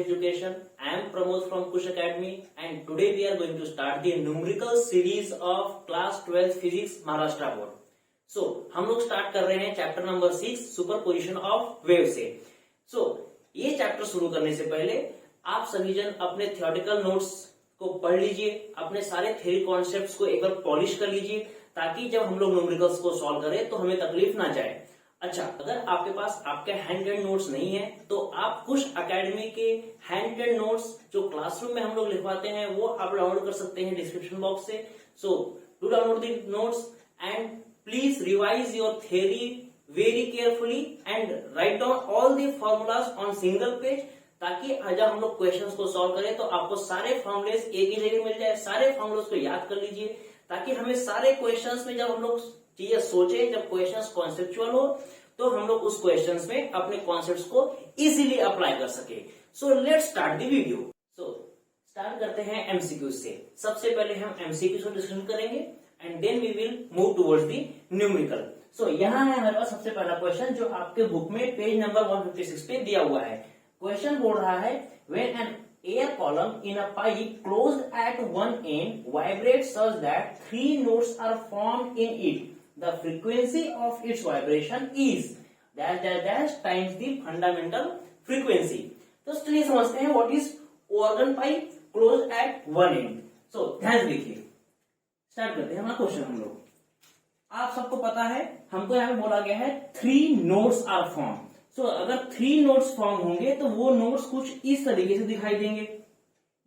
Education. I am Pramod from Kush Academy, and today we are going to start the numerical series of class 12 physics Maharashtra board. So हम लोग start कर रहे हैं chapter number 6 superposition of wave से. ये chapter शुरू करने से पहले आप सभी जन अपने थियोरेटिकल नोट्स को पढ़ लीजिए, अपने सारे थ्योरी कॉन्सेप्ट्स को एक बार पॉलिश कर लीजिए, ताकि जब हम लोग न्यूमेरिकल्स को सॉल्व करें तो हमें तकलीफ ना जाए. अच्छा, अगर आपके पास आपके हैंड रेड नोट्स नहीं है तो आप कुश एकेडमी के हैंड रेड नोट्स जो क्लासरूम में हम लोग लिखवाते हैं वो आप डाउनलोड कर सकते हैं डिस्क्रिप्शन बॉक्स से. So do download the notes and please revise your theory very carefully and write down all the formulas on single page, ताकि जब हम लोग क्वेश्चंस को सॉल्व करें तो आपको सारे फॉर्मूलेस एक ही जगह मिल जाए. सारे फॉर्मूलेस को याद कर लीजिए, ताकि हमें सारे क्वेश्चंस में जब हम लोग चीजें सोचे, जब क्वेश्चंस कॉन्सेप्चुअल हो, तो हम लोग उस क्वेश्चंस में अपने कॉन्सेप्ट्स को इजीली अप्लाई कर सके. So let's start the video. So start करते हैं एमसीक्यू से. सबसे पहले हम एमसीक्यू को डिस्कशन करेंगे and then we will move towards the numerical. So यहाँ है हमारे पास सबसे पहला क्वेश्चन जो आपके बुक में पेज नंबर 156 पे दिया हुआ है. क्वेश्चन बोल रहा है when an air column in a pipe closed at one end vibrates such that 3 notes are formed in it. The frequency of its vibration is dash dash dash times the fundamental frequency. तो चलिए समझते हैं what is organ pipe closed at one end. So ध्यान देखिए, start करते हैं हमारा question. हम लोग आप सबको पता है, हमको यहाँ पे बोला गया है 3 notes are formed. सो अगर 3 नोड्स फॉर्म होंगे तो वो नोड्स कुछ इस तरीके से दिखाई देंगे.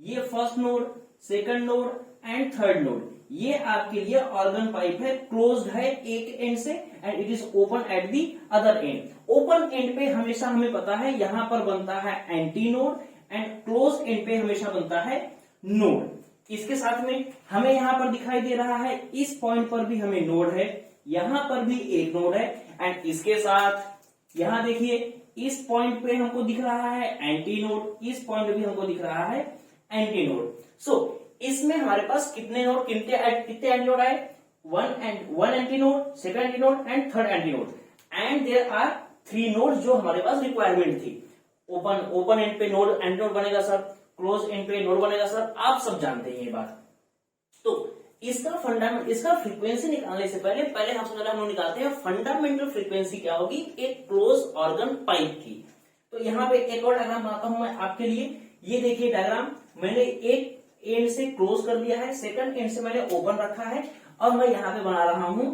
ये first node, second node and third node. ये आपके लिए ऑर्गन पाइप है, क्लोज्ड है एक एंड से and it is open at the other and. Open end पे हमेशा हमें पता है यहां पर बनता है anti node and close end पे हमेशा बनता है नोड. इसके साथ में हमें यहां पर दिखाई दे रहा है, इस पॉइंट पर भी हमें नोड है, यहां पर भी एक नोड है एंड इसके साथ यहां देखिए इस पॉइंट पे हमको दिख रहा है एंटी नोड, इस पॉइंट पे भी हमको दिख रहा है एंटी नोड. सो इसमें हमारे पास कितने नोड, कितने एंटी नोड आए? One antinode, second antinode and third antinode. And there are 3 node जो हमारे पास रिक्वायरमेंट थी. ओपन एंड पे नोड एंटी नोड बनेगा सर, क्लोज एंड पे नोड बनेगा सर, आप सब जानते हैं ये बात. तो इसका फ्रीक्वेंसी निकालने से पहले हम लोग निकालते हैं फंडामेंटल फ्रीक्वेंसी क्या होगी एक क्लोज ऑर्गन पाइप की. तो यहाँ पे एक और डायग्राम बनाता हूं मैं आपके लिए. ये देखिए डायग्राम, मैंने एक एंड से क्लोज कर दिया है, सेकंड एंड से मैंने ओपन रखा है, और मैं यहाँ पे बना रहा हूं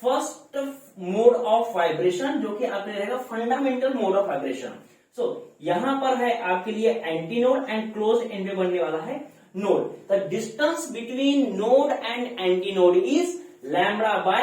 फर्स्ट मोड ऑफ वाइब्रेशन, जो कि आपके रहेगा फंडामेंटल मोड ऑफ वाइब्रेशन. सो यहाँ पर है आपके लिए anti node and close and में बनने वाला है node. The distance between node and antinode is lambda by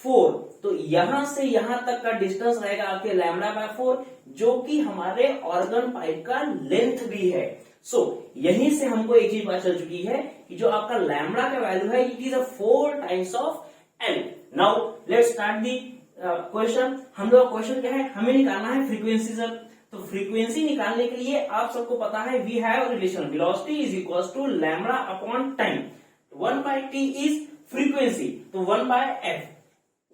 4. तो यहां से यहां तक का डिस्टेंस रहेगा आपके लैम्बडा बाय 4, जो कि हमारे ऑर्गन पाइप का लेंथ भी है. सो यहीं से हमको एक चीज पता चल चुकी है कि जो आपका लैम्बडा का वैल्यू है it is 4 times of L. Now let's start the question. हम लोग क्वेश्चन क्या है, हमें निकालना है फ्रीक्वेंसी सर. तो फ्रीक्वेंसी निकालने के लिए आप सबको पता है we have relation velocity is equals to lambda upon time. 1 by t is frequency, तो 1 by f.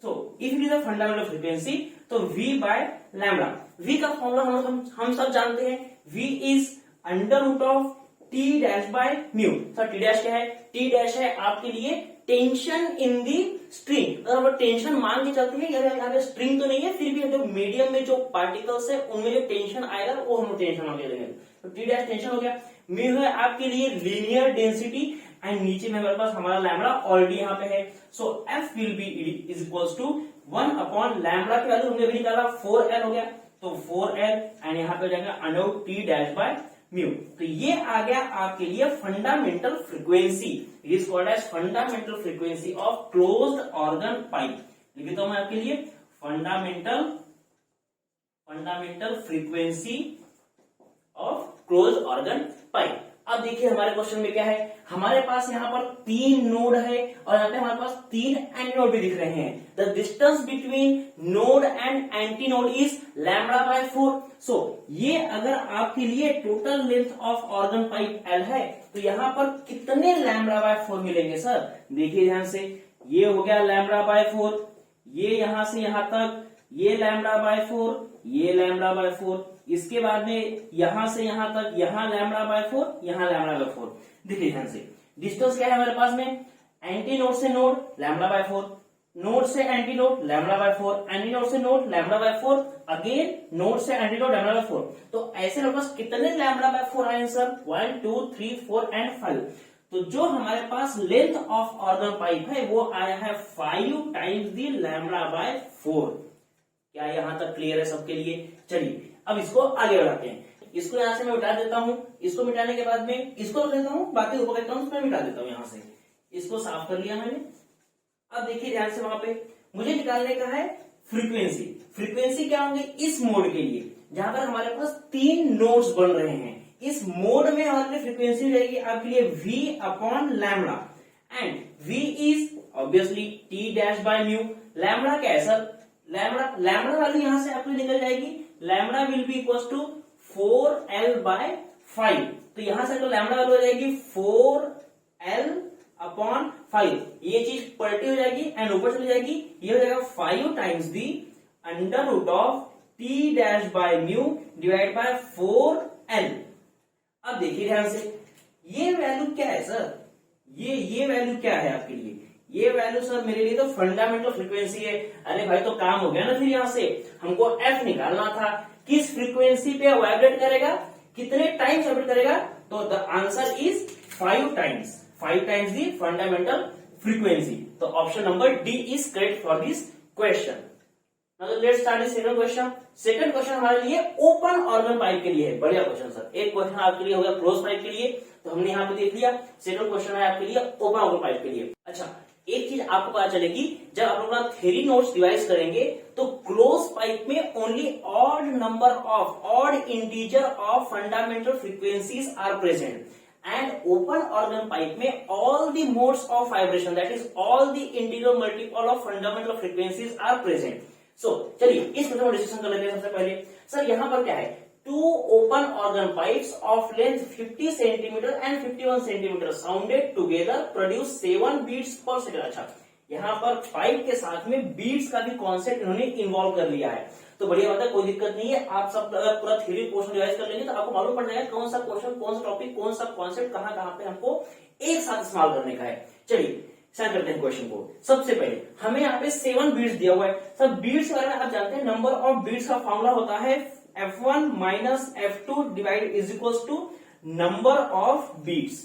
So if it is a fundamental frequency तो v बाय लैम्बडा. v का फॉर्मूला हम सब जानते हैं, v is under root of t dash by mu. Sir t dash क्या है? t dash है आपके लिए टेंशन इन दी स्ट्रिंग. अगर टेंशन मान के चलती है, यहाँ पे स्ट्रिंग तो नहीं है, फिर भी जो मीडियम में जो पार्टिकल्स है उनमें जो टेंशन आएगा वो हम टेंशन हो जाएंगे. तो टी डैश टेंशन हो गया. म्यू है आपके लिए लीनियर डेंसिटी एंड नीचे में हमारे पास हमारा लैम्बडा ऑलरेडी यहाँ पे है. So F will be is equals to 1 upon lambda की वैल्यू हमने भी निकाला 4L हो गया, तो 4L एंड यहाँ पे जाएगा under T dash by mu. तो ये आ गया आपके लिए fundamental frequency. It is called as fundamental frequency of closed organ pipe. लिख देता हूं मैं आपके लिए fundamental frequency of closed organ pipe. अब देखिए हमारे क्वेश्चन में क्या है, हमारे पास यहाँ पर 3 नोड है और यहाँ पे हमारे पास 3 एंटी नोड भी दिख रहे हैं. The distance between node and antinode is lambda by 4. So ये अगर आपके लिए total length of organ pipe L है तो यहाँ पर कितने लैम्बडा बाय 4 मिलेंगे सर? देखिए ध्यान से, ये हो गया लैम्बडा बाय 4, ये यहां से यहां तक, ये लैम्बडा बाय 4, ये लैम्बडा बाय 4, इसके बाद में यहां से यहां तक, यहां लैम्बडा बाय 4, यहां लैम्बडा बाय 4। देखिए ध्यान से, डिस्टेंस क्या है हमारे पास में, एंटी नोड से नोड लैम्बडा बाय 4, नोड से antinode lambda by 4, antinode से node lambda by 4, again node से एंटी नोड लैम्बडा बाय 4। तो ऐसे हमारे पास कितने लैम्बडा बाय 4 आए सर, 1 2 3 4 एंड 5। तो जो हमारे पास लेंथ ऑफ ऑर्गन पाइप है वो आया है 5 टाइम्स दी लैम्बडा बाय 4। क्या यहां तक क्लियर है सबके लिए? चलिए अब इसको आगे बढ़ाते हैं। इसको यहां से मैं मिटा देता हूं, इसको मिटाने के बाद में इसको रख देता हूं, बाकी ऊपर कहता हूं, मैं मिटा देता हूं। यहां से इसको साफ कर लिया मैंने। अब देखिए ध्यान से, वहां पे मुझे निकालने का है फ्रीक्वेंसी। फ्रीक्वेंसी क्या होंगे इस मोड के लिए, जहां पर हमारे पास 3 नोड्स बन रहे हैं। इस मोड में हमारी फ्रीक्वेंसी रहेगी आपके लिए v upon lambda, and v is obviously t dash by mu. Lambda क्या है सर, लैम्बडा वाली यहां से आपको निकल जाएगी, lambda will be equal to 4l by 5। तो यहां से तो लैम्बडा वैल्यू हो जाएगी 4l अपॉन 5। ये चीज पलटी हो जाएगी एंड ऊपर चली जाएगी, ये हो जाएगा 5 times the under root of t dash by mu divide by 4l। अब देखिए ध्यान से, ये वैल्यू क्या है सर, ये वैल्यू क्या है आपके लिए? ये वैल्यू सर मेरे लिए तो फंडामेंटल फ्रीक्वेंसी है। अरे भाई तो काम हो गया ना, फिर यहां से हमको f निकालना था, किस फ्रीक्वेंसी पे वाइब्रेट करेगा, कितने टाइम्स वाइब्रेट करेगा। तो the answer is 5 times the fundamental frequency. तो option number D is correct for this question. Let's start the second question. Second question हमारे लिए ओपन ऑर्गन पाइप के लिए है। बढ़िया क्वेश्चन सर। एक क्वेश्चन आपके लिए हो गया क्लोज पाइप के लिए, तो हमने यहाँ पे देख लिया। सेकंड क्वेश्चन है आपके लिए ओपन ऑर्गन पाइप के लिए। अच्छा, एक चीज आपको पता चलेगी, जब आप अपना थ्योरी नोट्स डिवाइस करेंगे तो क्लोज पाइप में only odd number of odd integer of fundamental frequencies are present, and open organ pipe में all the modes of vibration, that is all the integer multiple of fundamental frequencies are present. So चलिए इस प्रकार discussion कर लेते हैं। सबसे पहले sir यहाँ पर क्या है, 2 open organ pipes of length 50 cm and 51 cm sounded together produce 7 beats per second। अच्छा, यहाँ पर पाइप के साथ में बीट्स का भी कॉन्सेप्ट इन्होंने इन्वॉल्व कर लिया है, तो बढ़िया बात है, कोई दिक्कत नहीं है। आप सब अगर पूरा थ्योरी पोर्शन रिवाइज कर लेंगे तो आपको मालूम पड़ जाएगा कौन सा क्वेश्चन, कौन सा टॉपिक, कौन सा कॉन्सेप्ट कहाँ कहाँ पे हमको एक साथ इस्तेमाल करने का है। चलिए स्टार्ट करते हैं क्वेश्चन को। सबसे पहले हमें यहाँ पे 7 बीट्स दिया हुआ है। सब बीट्स के बारे में आप जानते हैं, नंबर ऑफ बीट्स का फॉर्मूला होता है f1 minus f2 divide is equal to number of beats.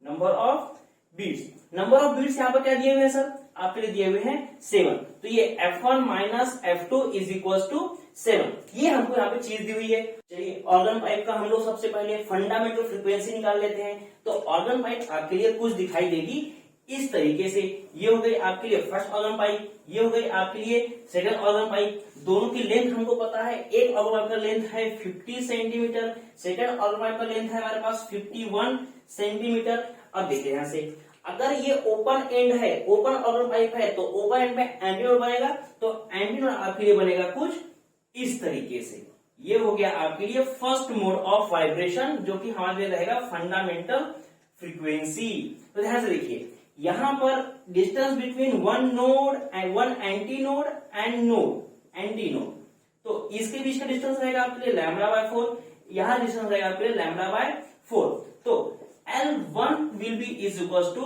Number of beats यहाँ पर क्या दिए हुए हैं सर, आपके लिए दिए हुए हैं 7। तो ये f1 minus f2 is equal to 7, ये हमको यहाँ पे चीज दी हुई है। चलिए ऑर्गन पाइप का हम लोग सबसे पहले फंडामेंटल फ्रीक्वेंसी निकाल लेते हैं। तो ऑर्गन पाइप आपके लिए कुछ दिखाई देगी इस तरीके से। ये हो गई आपके लिए फर्स्ट ऑर्गन पाइप, ये हो गई आपके लिए सेकंड ऑर्गन पाइप। दोनों की लेंथ हमको पता है, एक ऑर्गन पाइप का लेंथ है 50 सेंटीमीटर, सेकंड ऑर्गन पाइप का लेंथ है हमारे पास 51 सेंटीमीटर। अब देखिए यहां से, अगर ये ओपन एंड है, ओपन ऑर्गन पाइप है, तो ओपन एंड में एंटीनोड बनेगा, तो एंटीनोड आपके लिए बनेगा कुछ इस तरीके से। ये हो गया आपके लिए फर्स्ट मोड ऑफ वाइब्रेशन, जो कि हमारे लिए रहेगा फंडामेंटल फ्रीक्वेंसी। तो ध्यान से देखिए, यहां पर distance between one node and one antinode and anti node, तो इसके बीच का डिस्टेंस रहेगा आपके लिए लैम्बडा बाय 4, यहां डिस्टेंस रहेगा आपके लिए लैम्बडा बाय 4। तो L1 will be is equal to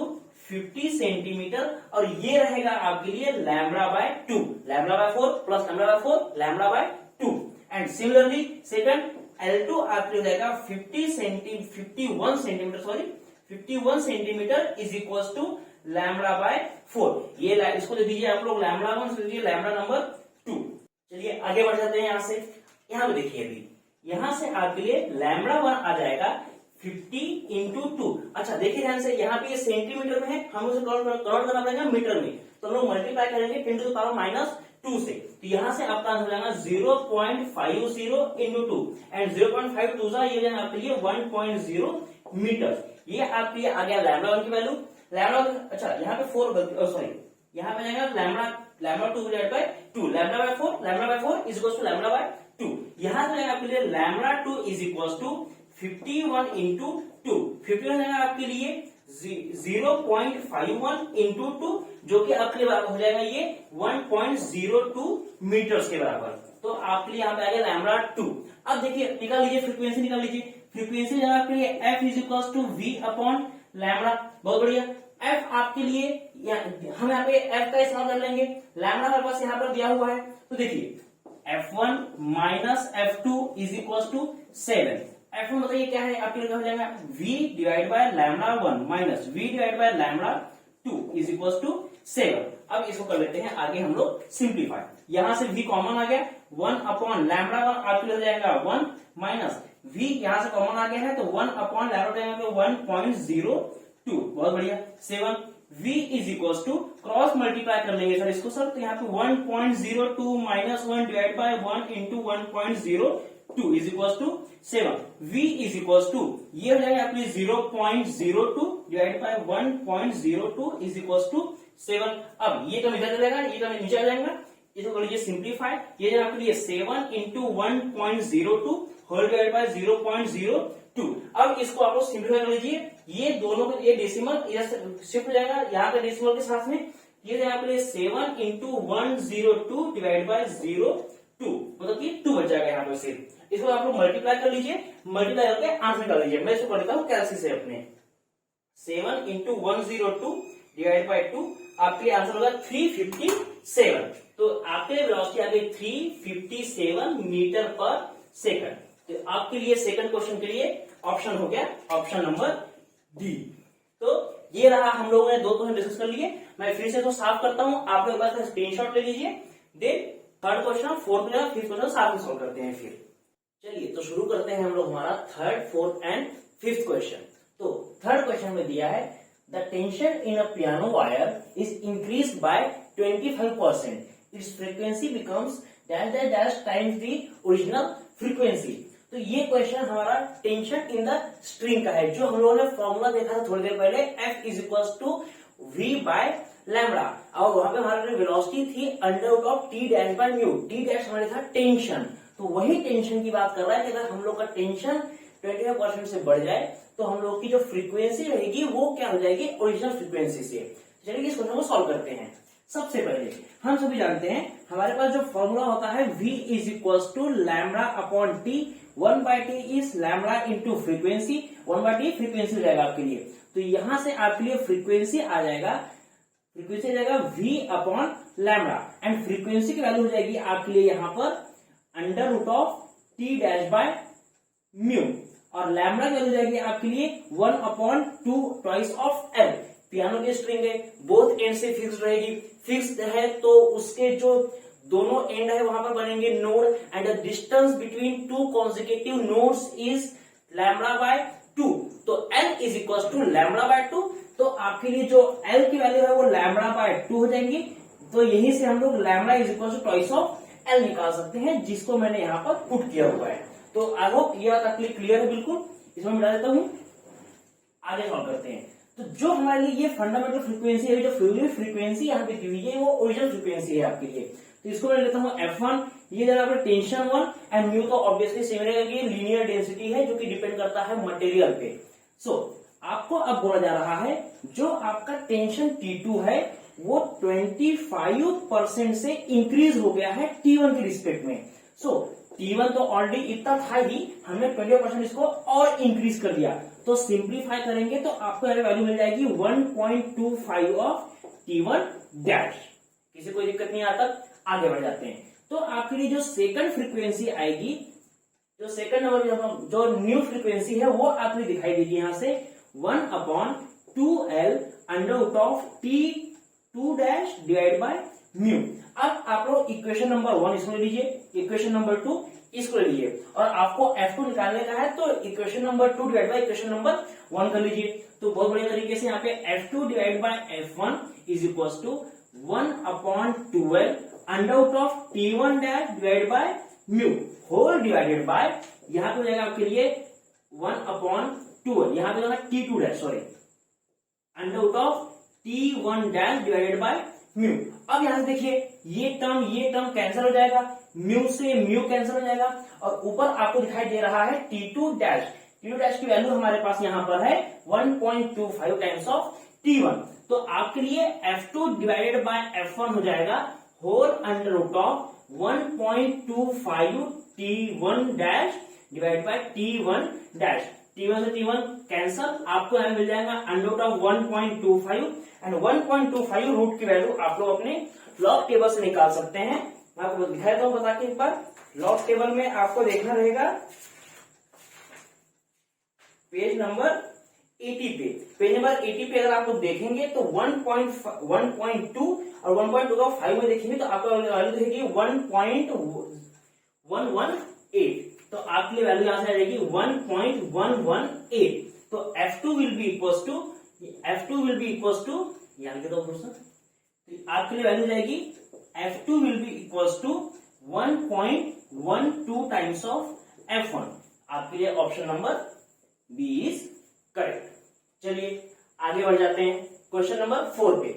50 centimetre, और ये रहेगा आपके लिए lambda by 2, lambda by 4 plus lambda by 4, lambda by 2। And similarly second L2 आपके लिए रहेगा 51 centimetre is equal to lambda by 4। ये इसको दे दीजिए आप लोग लैम्बडा 1, इसको दीजिए लैम्बडा नंबर 2। चलिए आगे बढ़ जाते हैं यहाँ से। यहाँ पे देखिए, अभी यहाँ से आपके लिए लैम्बडा 1 आ जाएगा 50 इंटू 2। अच्छा देखिए ध्यान से, यहाँ पे ये सेंटीमीटर में है, हम उसे कन्वर्ट करना पड़ेगा मीटर में, तो हम लोग मल्टीप्लाई करेंगे 10 टू द पावर माइनस 2 से। तो यहाँ से आपका आंसर हो जाएगा 0.50 इंटू 2, एंड 0.52 सा ये आपके लिए 1.0 मीटर। ये आपके लिए आ गया लैम्बडा 1 की वैल्यू। लैम्बडा, अच्छा यहाँ पे 4, सॉरी यहाँ पे जाएगा lambda 2 divide by 2, lambda by 4 is equal to lambda by 2। यहाँ से आपके लिए lambda 2 is equal to 51 into 2, 51 है आपके लिए 0.51 इंटू 2, जो कि आपके बराबर हो जाएगा ये 1.02 मीटर्स के बराबर। तो आपके लिए यहाँ पे आ गया लैम्बडा 2। अब देखिए निकाल लीजिए फ्रीक्वेंसी, निकाल लीजिए फ्रीक्वेंसी आपके लिए F is equal to V upon lambda. बहुत बढ़िया। एफ आपके लिए हम यहाँ पे एफ का इस्तेमाल कर लेंगे, लैम्बडा हमारे पास यहाँ पर दिया हुआ है। तो देखिए F1 minus F2 is equal to 7। F1 बताइए क्या है आपके लिए, हो जाएगा V divide by lambda 1 minus V divide by lambda 2 is equal to 7। अब इसको कर लेते हैं आगे हम लोग सिंप्लीफाई। यहां से V कॉमन आ गया, 1 अपॉन लैम्बडा 1 आपके लिए हो जाएगा 1 माइनस V यहां से कॉमन आ गया है तो 1 अपॉन लैम्बडा 1.02। बहुत बढ़िया। 7 V is equal to cross multiply कर लेंगे सर इसको सर, तो यहाँ पे 1.02 minus 1 divide by 1 into 1.02 is equal to 7। V is equal to ये हो जाएगा आपके 0.02 divide by 1.02 is equal to 7। अब ये तो इधर चलेगा, ये तो नीचे आ जाएगा, इसको कर लीजिए सिंप्लीफाई। ये जो आपके लिए 7 इंटू 1.02 होल डिवाइड बाय 0.02। अब इसको आप लोग सिंप्लीफाई कर लीजिए, ये दोनों को ये डेसिमल इधर से शिफ्ट हो जाएगा यहाँ पे डेसिमल के साथ में। ये आपके लिए 7 इंटू 102 डिवाइड बाय 0.2 मतलब कि 2 बच जाएगा यहाँ पे सिर्फ। इसको आप लोग मल्टीप्लाई कर लीजिए, मल्टीप्लाई करके आंसर निकाल लीजिए। मैं इसको पढ़ता हूँ कैसे से अपने 7 इंटू 102 डिवाइड बाय 2 आपके आंसर होगा 357। तो आपके वेलोसिटी आ गई 357 मीटर पर सेकंड। तो आपके लिए सेकंड क्वेश्चन के लिए ऑप्शन हो गया ऑप्शन नंबर डी। तो ये रहा, हम लोगों ने 2 क्वेश्चन डिस्कस कर लिए। मैं फिर से तो साफ करता हूं, आप लोग बस स्क्रीनशॉट ले लीजिए। Then third question, fourth question, fifth question साथ में सॉल्व करते हैं। फिर चलिए तो शुरू करते हैं हम लोग हमारा third, fourth and fifth question. तो थर्ड क्वेश्चन में दिया है the tension in a piano wire is increase by 25%, it's frequency becomes dash dash dash times the original frequency. तो ये क्वेश्चन हमारा टेंशन इन द स्ट्रिंग का है, जो हम लोगों ने फॉर्मूला देखा था थोड़ी देर पहले, F is equal to V by lambda, और वहां पे हमारे वेलोसिटी थी under root of T dash by mu. T dash हमारे था टेंशन, तो वही टेंशन की बात कर रहा है कि अगर हम लोग का टेंशन 25% से बढ़ जाए तो हम लोग की जो फ्रीक्वेंसी रहेगी वो क्या हो जाएगी, ओरिजिनल फ्रीक्वेंसी से। चलिए इस क्वेश्चन को सॉल्व करते हैं। सबसे पहले हम सभी जानते हैं हमारे पास जो फॉर्मूला होता है V is equal to lambda upon T, 1/T is lambda into frequency, 1/T frequency हो जाएगा आपके लिए। तो यहां से आपके लिए फ्रीक्वेंसी आ जाएगा, फ्रीक्वेंसी आ जाएगा V upon lambda, and frequency की वैल्यू हो जाएगी आपके लिए यहाँ पर under root of T dash by mu, और लैम्बडा की वैल्यू जाएगी आपके लिए 1/2 ट्वाइस ऑफ L। पियानो की स्ट्रिंग है, बोथ एंड से फिक्स्ड रहेगी, फिक्स्ड है तो उसके जो दोनों एंड है वहां पर बनेंगे node, and the distance between two consecutive nodes is lambda by 2। तो L is equal to lambda by 2। तो आपके लिए जो L की वैल्यू है वो लैम्बडा बाय 2 हो जाएंगी। तो यहीं से हम लोग lambda is equal to twice of L निकाल सकते हैं, जिसको मैंने यहाँ पर पुट किया हुआ है। तो आई होप ये बात आपके लिए क्लियर है बिल्कुल। इसमें मिटा देता हूं, आगे सॉल्व करते हैं। तो जो हमारे लिए ये फंडामेंटल फ्रीक्वेंसी है, जो फ्रीक्वेंसी यहाँ पे दी हुई है वो ओरिजिनल फ्रीक्वेंसी है आपके लिए। तो इसको मैं लेता हूँ F1, ये जरा टेंशन 1, एंड म्यू तो ऑब्वियसली सेम रहेगा कि लीनियर डेंसिटी है जो कि डिपेंड करता है मटेरियल पे। सो आपको अब बोला जा रहा है जो आपका टेंशन T2 है वो 25% से इंक्रीज हो गया है T1 के रिस्पेक्ट में। सो T1 तो ऑलरेडी इतना था ही, हमने 20% इसको और इंक्रीज कर दिया। तो सिंप्लीफाई करेंगे तो आपको वैल्यू मिल जाएगी 1.25 ऑफ T1 डैश। किसी कोई दिक्कत नहीं आता, आगे बढ़ जाते हैं। तो आपके लिए जो सेकंड फ्रीक्वेंसी आएगी, जो सेकंड नंबर जो न्यू फ्रीक्वेंसी है वो आपको दिखाई देगी यहां से 1/2L under root of T2 dash divide by mu. अब आप लोग इक्वेशन नंबर 1 इसको ले लीजिए, इक्वेशन नंबर 2 इसको ले लीजिए, और आपको F2 निकालने का है तो equation number 2 divide by equation number 1 कर लीजिए। तो बहुत बढ़िया तरीके से यहाँ पे F2 divide by F1 is equal to 1/12 under root of T1 dash divide by mu whole divided by, यहाँ पे हो जाएगा आपके लिए 1/12, यहाँ पे होगा T2 dash, sorry, under root of T1 dash divided by mu. अब यहां से देखिए ये टर्म कैंसिल हो जाएगा, म्यू से म्यू कैंसिल हो जाएगा, और ऊपर आपको दिखाई दे रहा है T2 डैश। T2 डैश की वैल्यू हमारे पास यहां पर है 1.25 टाइम्स ऑफ T1। तो आपके लिए F2 डिवाइडेड बाय F1 हो जाएगा whole under root of 1.25 T1 dash divide by T1 dash. T1 से T1 कैंसल, आपको यहाँ मिल जाएगा under root of 1.25 and 1.25 root की वैल्यू आप लोग अपने लॉग टेबल से निकाल सकते हैं। मैं आपको दिखा देता हूँ बता के एक बार। लॉग टेबल में आपको देखना रहेगा पेज नंबर 80 पे। पेज नंबर 80 पे अगर आप लोग देखेंगे तो 1.2 और 1.2 का 5 में देखेंगे तो आपको वैल्यू दिखेगी 1.118। तो आपके लिए वैल्यू यहां से आ जाएगी 1.118। तो F2 will be equals to यानी कि तो आपके लिए वैल्यू जाएगी F2 will be equals to 1.12 times of F1। आपके लिए option number B is correct. चलिए आगे बढ़ जाते हैं क्वेश्चन नंबर 4 पे।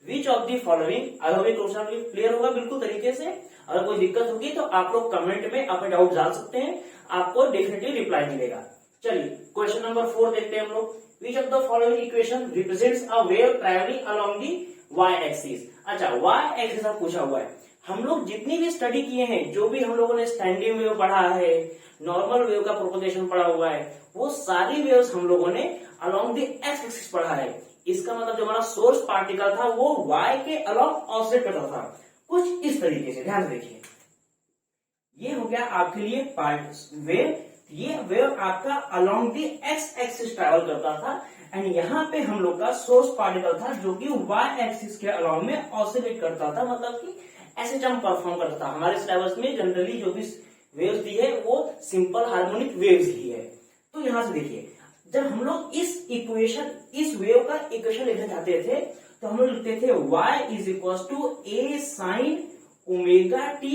Which of the following, I hope ये क्वेश्चन क्लियर होगा बिल्कुल तरीके से। अगर कोई दिक्कत होगी तो आप लोग कमेंट में अपने डाउट डाल सकते हैं, आपको डेफिनेटली रिप्लाई मिलेगा। चलिए क्वेश्चन नंबर 4 देखते हैं हम लोग। Which of the following equation represents a wave travelling along the Y axis. अच्छा, वाई एक्सिस का पूछा हुआ है। हम लोग जितनी भी स्टडी किए हैं, जो भी हम लोगों ने स्टैंडिंग वेव पढ़ा है, नॉर्मल वेव का प्रोपगेशन पढ़ा हुआ है, वो सारी वेव्स हम लोगों ने अलोंग द एक्स एक्सिस पढ़ा है। इसका मतलब जो हमारा सोर्स पार्टिकल था वो वाई के अलोंग ऑसिलेट करता था कुछ इस तरीके से। ध्यान देखिए, ये हो गया आपके लिए वेव। ये वेव आपका along the x axis travel करता था एंड यहाँ पे हम लोग का सोर्स पार्टिकल था जो कि वाई एक्सिस के अलोंग में ऑसिलेट करता था, मतलब कि ऐसे जंप परफॉर्म करता था। हमारे सिलेबस में जनरली जो भी वेव्स दी है वो सिंपल हार्मोनिक वेव्स ही है। तो यहां से देखिए, जब हम लोग इस वेव का इक्वेशन लिखना चाहते थे तो हम लोग लिखते थे y is equal to a sine omega t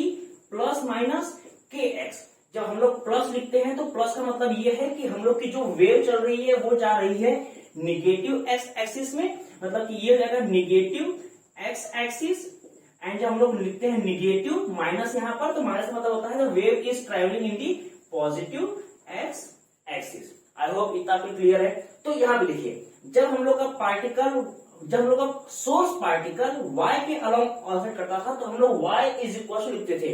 plus minus kx। जब हम लोग प्लस लिखते हैं तो प्लस का मतलब ये है कि हम लोग की जो वेव चल रही है वो जा रही है निगेटिव एक्स एक्सिस में, मतलब कि ये जाएगा निगेटिव एक्स एक्सिस। एंड जब हम लोग लिखते हैं निगेटिव माइनस यहाँ पर, तो माइनस का मतलब होता है wave is travelling in the positive x axis. I hope इतना आपको क्लियर है। तो यहाँ पे देखिए, जब हम लोग का सोर्स पार्टिकल y के अलोंग ऑसिलेट करता था तो हम लोग y इज इक्वल टू लिखते थे।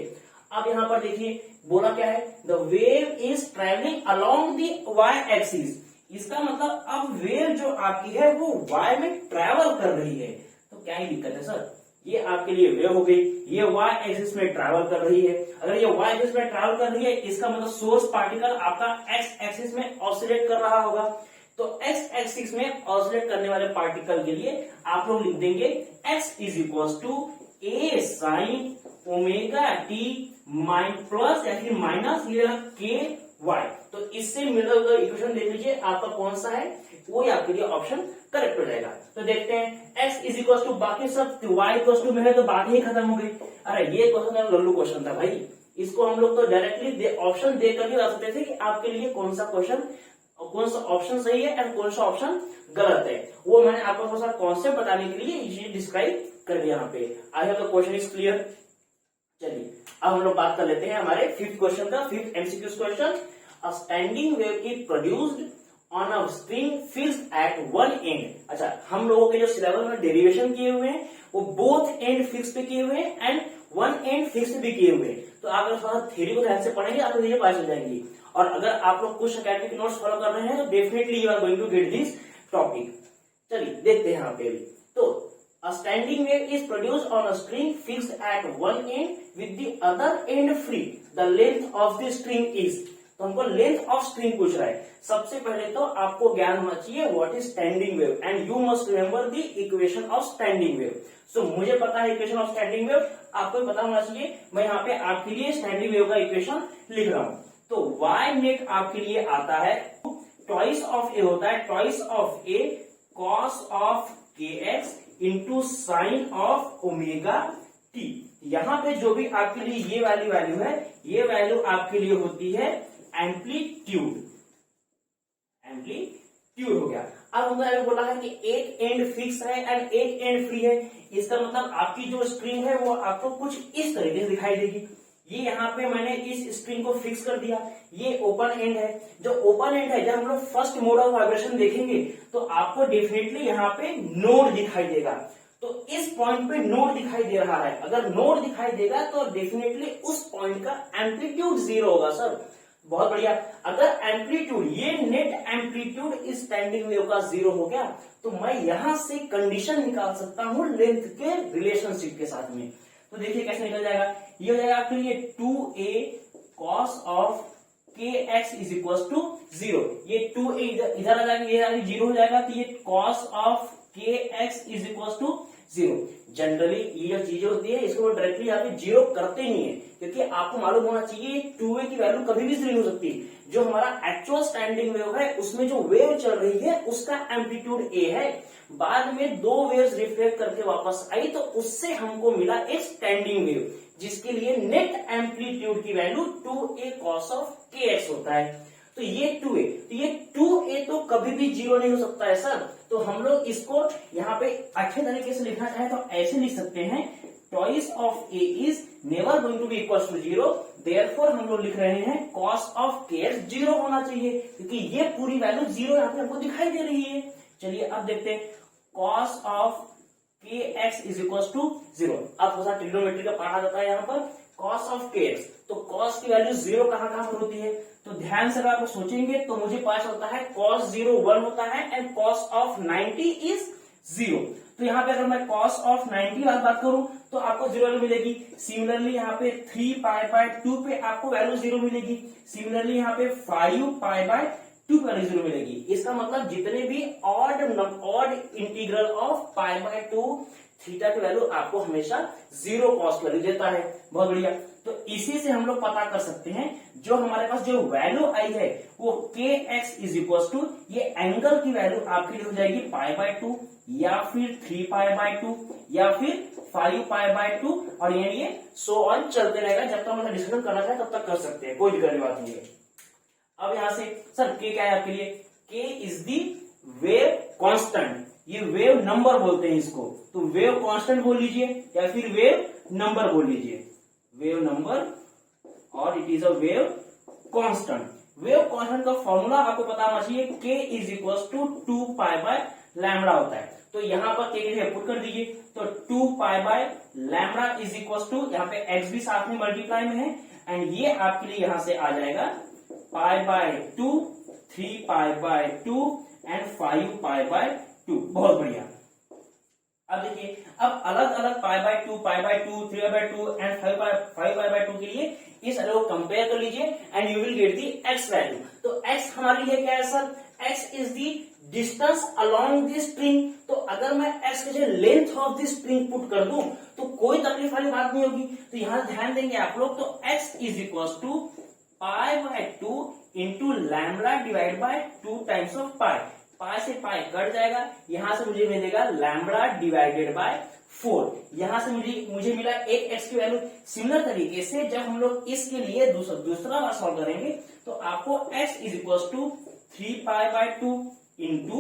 अब यहाँ पर देखिए बोला क्या है, the wave is travelling along the y axis. इसका मतलब अब वेव जो आपकी है वो y में ट्रेवल कर रही है। तो क्या ही दिक्कत है सर, ये आपके लिए वेव हो गई, ये y एक्सिस में ट्रैवल कर रही है। अगर ये y एक्सिस में ट्रैवल कर रही है, इसका मतलब सोर्स पार्टिकल आपका x एक्सिस में ऑसिलेट कर रहा होगा। तो x एक्सिस में ऑसिलेट करने वाले पार्टिकल के लिए आप लोग लिख देंगे x is equal to a sine omega t plus या फिर माइनस के y। तो इससे मिला हुआ इक्वेशन देख लीजिए आपका कौन सा है, वो आपके लिए ऑप्शन करेक्ट हो जाएगा। तो देखते हैं x इज इक्वल टू, बाकी सब y इक्वल टू में है तो बात ही खत्म हो गई। अरे ये क्वेश्चन लल्लू क्वेश्चन था भाई, इसको हम लोग तो डायरेक्टली ऑप्शन देकर ही बता सकते थे कि आपके लिए कौन सा ऑप्शन सही है एंड कौन सा ऑप्शन गलत है। वो मैंने आपको थोड़ा सा कॉन्सेप्ट बताने के लिए ये डिस्क्राइब कर दिया यहाँ पे। I hope the question is clear. चलिए अब हम लोग बात कर लेते हैं हमारे फिफ्थ क्वेश्चन का, fifth MCQ question. A standing wave is produced on a string fixed at one and. अच्छा, हम लोगों के जो सिलेबस में डेरिवेशन किए हुए हैं वो बोथ एंड फिक्स पे किए हुए हैं एंड वन एंड फिक्स भी किए हुए हैं। तो आप लोग थोड़ा थ्योरी को ध्यान से पढ़ेंगे, आपको ये पता चल जाएंगी। और अगर आप लोग कुछ एकेडमिक नोट्स फॉलो कर रहे हैं तो definitely you are going to get this topic. चलिए देखते हैं यहाँ पे भी। तो a standing wave is produced on a string fixed at one end with the other end free. The length of the string is, तो हमको length of string पूछ रहा है। सबसे पहले तो आपको ज्ञान होना चाहिए what is standing wave and you must remember the equation of standing wave. So मुझे पता है इक्वेशन ऑफ स्टैंडिंग वेव, आपको पता होना चाहिए। मैं यहाँ पे आपके लिए स्टैंडिंग वेव का इक्वेशन लिख रहा हूँ। तो y नेट आपके लिए आता है ट्वाइस ऑफ ए होता है, twice of A cos of kx into sine of omega t। यहाँ पे जो भी आपके लिए ये वाली वैल्यू है, ये वैल्यू आपके लिए होती है एम्पलीट्यूड हो गया। अब हमने बोला है कि एक एंड फिक्स है एंड एक एंड फ्री है। इसका मतलब आपकी जो स्ट्रिंग है वो आपको कुछ इस तरीके से दिखाई देगी। ये यहाँ पे मैंने इस स्ट्रिंग को फिक्स कर दिया, ये ओपन एंड है। जो ओपन एंड है, जब हम लोग फर्स्ट मोड ऑफ वाइब्रेशन देखेंगे तो आपको डेफिनेटली यहाँ पे नोड दिखाई देगा। तो इस पॉइंट पे नोड दिखाई दे रहा है, अगर नोड दिखाई देगा तो डेफिनेटली उस पॉइंट का एम्पलीट्यूड 0 होगा सर। बहुत बढ़िया। अगर एम्पलीट्यूड, ये नेट एम्पलीट्यूड इस स्टैंडिंग वेव का 0 हो गया तो मैं यहां से कंडीशन निकाल सकता हूं लेंथ के रिलेशनशिप के साथ में। तो देखिए कैसे निकल जाएगा, ये हो जाएगा आपके लिए 2a cos of kx is equal to 0। ये 2a इधर आ जाएगा, ये 0 हो जाएगा, तो ये cos of kx is equal to 0। Generally ये जो चीजें होती है इसको डायरेक्टली यहाँ पे 0 करते नहीं है, क्योंकि आपको मालूम होना चाहिए 2a की वैल्यू कभी भी 0 हो सकती है। जो हमारा एक्चुअल स्टैंडिंग वेव है उसमें जो वेव चल रही है उसका एम्पलीट्यूड a है, बाद में 2 वेव्स रिफ्लेक्ट करके वापस आई तो उससे हमको मिला एक स्टैंडिंग वेव, जिसके लिए नेट एम्पलीट्यूड की value 2a cos of kx होता है। तो ये 2a, तो ये 2a तो कभी भी 0 नहीं हो सकता है सर। तो हम लोग इसको यहाँ पे अच्छे तरीके से लिखना चाहे तो ऐसे लिख सकते हैं, twice of a is never going to be equal to 0, therefore हम लोग लिख रहे हैं cos ऑफ kx 0 होना चाहिए, क्योंकि ये पूरी वैल्यू 0 यहाँ पे हमको दिखाई दे रही है। चलिए अब देखते हैं, cos of kx is equal to 0। अब थोड़ा सा ट्रिग्नोमेट्री का पार्ट आ जाता है यहाँ पर, cos ऑफ kx, तो cos की वैल्यू 0 कहां कहां पर होती है, तो ध्यान से अगर आप सोचेंगे तो मुझे पता चलता है cos 0 1 होता है एंड cos ऑफ 90 इज 0। तो यहाँ पे अगर मैं cos ऑफ 90 वाली बात करूं तो आपको 0 वैल्यू मिलेगी। सिमिलरली यहाँ पे 3π/2 पे आपको वैल्यू 0 मिलेगी। सिमिलरली यहाँ पे 5π/2 पे वैल्यू 0 मिलेगी। इसका मतलब जितने भी ऑड इंटीग्रल ऑफ π/2 थीटा की वैल्यू आपको हमेशा 0 cos वैल्यू देता है। बहुत बढ़िया। तो इसी से हम लोग पता कर सकते हैं जो हमारे पास जो वैल्यू आई है वो kx इज इक्वल टू, ये एंगल की वैल्यू आपके लिए हो जाएगी π/2 या फिर 3π/2 या फिर 5π/2 और ये सो ऑन चलते रहेगा। जब तक हम डिस्कशन करना चाहे तब तक कर सकते हैं, कोई दिक्कत की बात नहीं है। अब यहां से सर k क्या है आपके लिए, k is the wave constant, ये वेव नंबर बोलते हैं इसको, तो वेव कांस्टेंट बोल लीजिए या फिर वेव नंबर बोल लीजिए, वेव नंबर और it is a wave constant. Wave constant का फॉर्मूला आपको पता होना चाहिए, k इज इक्वल टू 2π/λ होता है। तो यहाँ पर k के लिए पुट कर दीजिए, तो 2π/λ इज इक्वल टू, यहाँ पे x भी साथ में मल्टीप्लाई में है एंड ये आपके लिए यहां से आ जाएगा π/2, 3π/2 एंड 5π/2। बहुत बढ़िया। अब देखिए, अब अलग अलग π/2, 3π/2 एंड 5π/2 के लिए इस अर्रे को कंपेयर कर लीजिए and you will get the x value. तो x हमारे लिए क्या है sir, x is the distance along the string. तो अगर मैं x के जगह length of the string put कर दूं तो कोई तकलीफ वाली बात नहीं होगी। तो यहां ध्यान देंगे आप लोग, तो x is equal to π/2 into lambda divide by 2 times of pi. Pi से पाई कट जाएगा, यहां से मुझे मिलेगा लैम्बडा डिवाइडेड बाय 4। यहां से मुझे मिला एक x की वैल्यू। सिमिलर तरीके से जब हम लोग इसके लिए दूसरा बार सॉल्व करेंगे तो आपको x is equal to 3π/2 into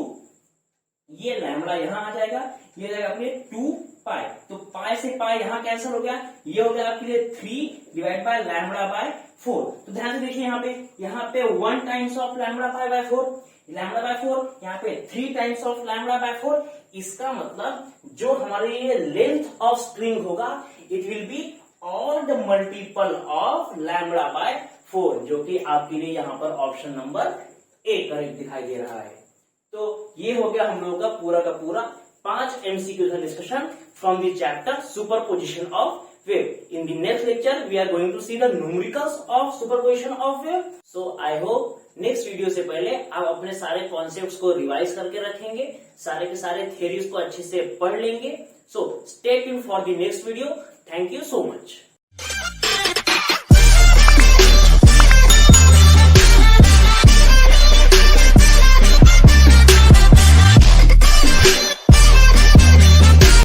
ये लैम्बडा यहां आ जाएगा, ये हो जाएगा अपने 2π। तो पाई से पाई यहां कैंसिल हो गया, ये हो गया आपके लिए 3 डिवाइड बाय लैम्बडा बाय 4। तो ध्यान से देखिए यहाँ पे 1 times of lambda pi by 4, lambda by 4, यहाँ पे 3 टाइम्स ऑफ लैम्बडा बाय 4। इसका मतलब जो हमारे ये लेंथ ऑफ स्ट्रिंग होगा it will be odd multiple of lambda by 4, जो कि आपके लिए यहाँ पर ऑप्शन नंबर ए करेक्ट दिखाई दे रहा है। तो ये हो गया हम लोगों का पूरा 5 MCQ का discussion from the chapter superposition of wave. In the next lecture, we are going to see the numericals of superposition of wave. So I hope next video से पहले आप अपने सारे कॉन्सेप्ट्स को रिवाइज करके रखेंगे, सारे के सारे थियरीज को अच्छे से पढ़ लेंगे। So stay tuned for the next video. Thank you so much.